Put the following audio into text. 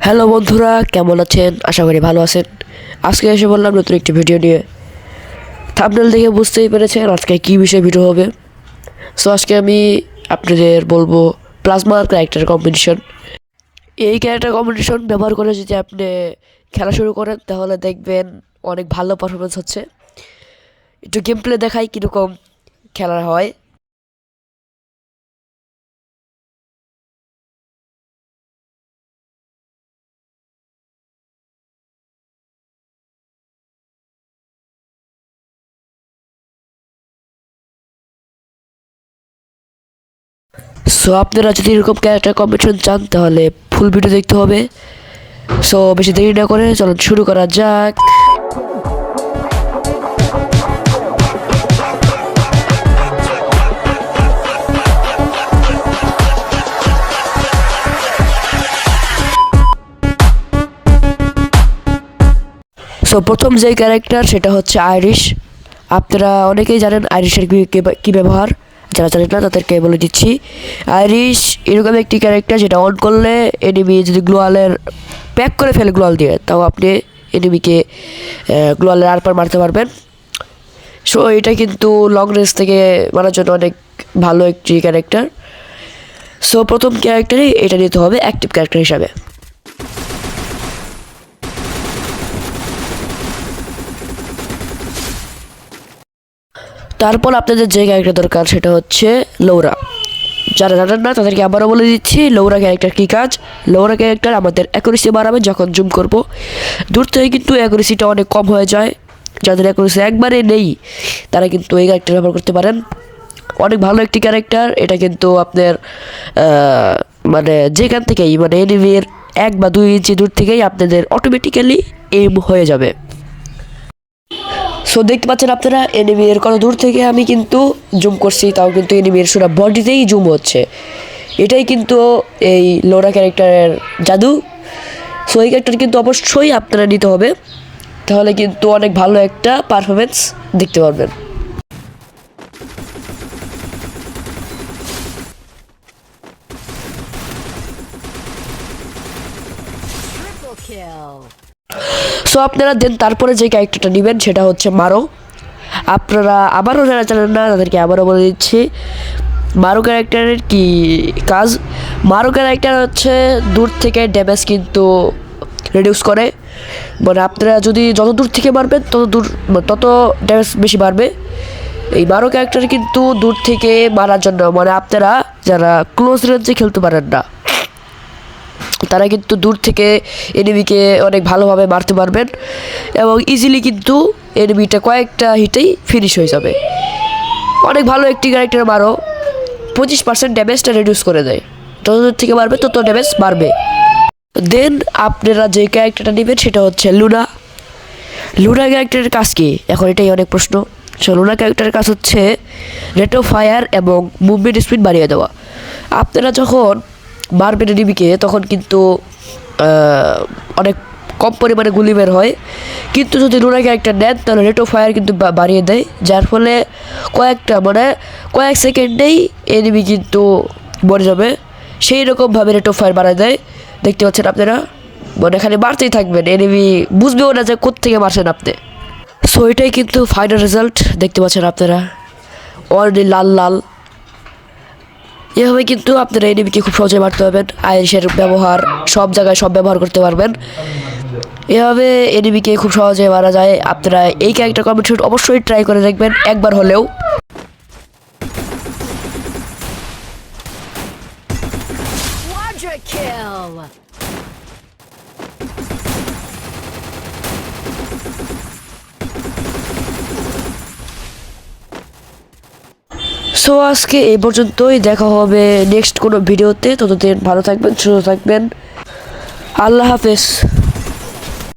Hello বন্ধুরা, কেমন আছেন? আশা করি ভালো আছেন। আজকে এসে বললাম নতুন একটি ভিডিও নিয়ে। থাম্বনেল দেখে বুঝতেই পেরেছেন আজকে কী বিষয়ে ভিডিও হবে। সো আজকে আমি আপনাদের বলবো প্লাজমা ক্যারেক্টার কম্পিটিশন। এই ক্যারেক্টার কম্পিটিশন ব্যবহার করে যদি আপনি খেলা শুরু করেন তাহলে দেখবেন অনেক ভালো পারফরমেন্স হচ্ছে। একটু গেম প্লে দেখাই কীরকম খেলা হয়। সো আপনারা যদি এরকম ক্যারেক্টার কম্পিটিশন চান তাহলে ফুল ভিডিও দেখতে হবে। সো বেশি দেরি না করে চলুন শুরু করা যাক। সো প্রথম যে ক্যারেক্টার সেটা হচ্ছে আইরিশ। আপনারা অনেকেই জানেন আইরিশের কী ব্যবহার। যারা জানেন না তাদেরকে বলে দিচ্ছি। আইরিশ এরকম একটি ক্যারেক্টার যেটা অন করলে এনিমি যদি গ্লোয়ালের প্যাক করে ফেলে গ্লোয়াল দিয়ে, তাও আপনি এনিমিকে গ্লোয়ালের আরপার মারতে পারবেন। সো এটা কিন্তু লং রেঞ্জ থেকে মারার জন্য অনেক ভালো একটি ক্যারেক্টার। সো প্রথম ক্যারেক্টারই এটা নিতে হবে অ্যাক্টিভ ক্যারেক্টার হিসাবে। তারপর আপনাদের যে ক্যারেক্টার দরকার সেটা হচ্ছে লৌরা। যারা জানেন না তাদেরকে আবারও বলে দিচ্ছি লৌরা ক্যারেক্টার কী কাজ। লৌরা ক্যারেক্টার আমাদের অ্যাকুরেসি বাড়াবে যখন জুম করব। দূর থেকে কিন্তু অ্যাকুরেসিটা অনেক কম হয়ে যায়। যাদের অ্যাকুরেসি একবারে নেই তারা কিন্তু এই ক্যারেক্টার ব্যবহার করতে পারেন। অনেক ভালো একটি ক্যারেক্টার এটা, কিন্তু আপনার মানে যেখান থেকেই মানে এনিমির 1 বা 2 ইঞ্চি দূর থেকেই আপনাদের অটোমেটিক্যালি এইম হয়ে যাবে। সো দেখতে পাচ্ছেন আপনারা এনিমির কত দূর থেকে আমি কিন্তু জুম করছি, তাও কিন্তু এনিমির সুরা বডিতেই জুম হচ্ছে। এটাই কিন্তু এই লোরা ক্যারেক্টারের জাদু। সো এই ক্যারেক্টার কিন্তু অবশ্যই আপনারা নিতে হবে, তাহলে কিন্তু অনেক ভালো একটা পারফরমেন্স দেখতে পারবেন। সো আপনারা দেন তারপরে যে ক্যারেক্টারটা নেবেন সেটা হচ্ছে মারো। আপনারা আবারও যারা জানেন না তাদেরকে আবারও বলে দিচ্ছি মারো ক্যারেক্টারের কি কাজ। মারো ক্যারেক্টার হচ্ছে দূর থেকে ড্যামেজ কিন্তু রিডিউস করে। মানে আপনারা যদি যত দূর থেকে মারবেন তত ড্যামেজ বেশি বাড়বে। এই মারো ক্যারেক্টার কিন্তু দূর থেকে মারার জন্য মানে আপনারা যারা ক্লোজ রেঞ্জে খেলতে পারেন না তারা কিন্তু দূর থেকে এনিমিকে অনেক ভালোভাবে মারতে পারবেন এবং ইজিলি কিন্তু এনিমিটা কয়েকটা হিটেই ফিনিশ হয়ে যাবে। অনেক ভালো একটি ক্যারেক্টার মারো 25% ড্যামেজটা রিডিউস করে দেয়। যত দূর থেকে মারবে তত ড্যামেজ বাড়বে। দেন আপনারা যে ক্যারেক্টারটা নেবেন সেটা হচ্ছে লুনা। লুনা ক্যারেক্টারের কাজ কি এখন এটাই অনেক প্রশ্ন। সো লুনা ক্যারেক্টারের কাজ হচ্ছে রেট অফ ফায়ার এবং মুভমেন্ট স্পিড বাড়িয়ে দেওয়া। আপনারা যখন মারবেন এনিমিকে তখন কিন্তু অনেক কম পরিমাণে গুলি বের হয়, কিন্তু যদি লুনা ক্যারেক্টার নেন তাহলে রেট অফ ফায়ার কিন্তু বাড়িয়ে দেয়, যার ফলে কয়েক সেকেন্ডেই এনিমি কিন্তু মরে যাবে। সেই রকমভাবে রেট অফ ফায়ার বাড়ায় দেয়। দেখতে পাচ্ছেন আপনারা, মানে এখানে মারতেই থাকবেন, এনিমি বুঝবেও না যে কোত্থেকে মারছেন আপনি। সো এটাই কিন্তু ফাইনাল রেজাল্ট দেখতে পাচ্ছেন আপনারা, অলরেডি লাল লাল। এভাবে কিন্তু আপনারা এনিমিকে খুব সহজে মারতে পারবেন। আইরিশের ব্যবহার সব জায়গায় সব ব্যবহার করতে পারবেন। এভাবে এনিমিকে খুব সহজে মারা যায়। আপনারা এই ক্যারেক্টার কম্পিটিশন অবশ্যই ট্রাই করে দেখবেন একবার হলেও। সো আজকে এই পর্যন্তই, দেখা হবে নেক্সট কোনো ভিডিওতে। ততদিন ভালো থাকবেন, সুস্থ থাকবেন। আল্লাহ হাফেজ।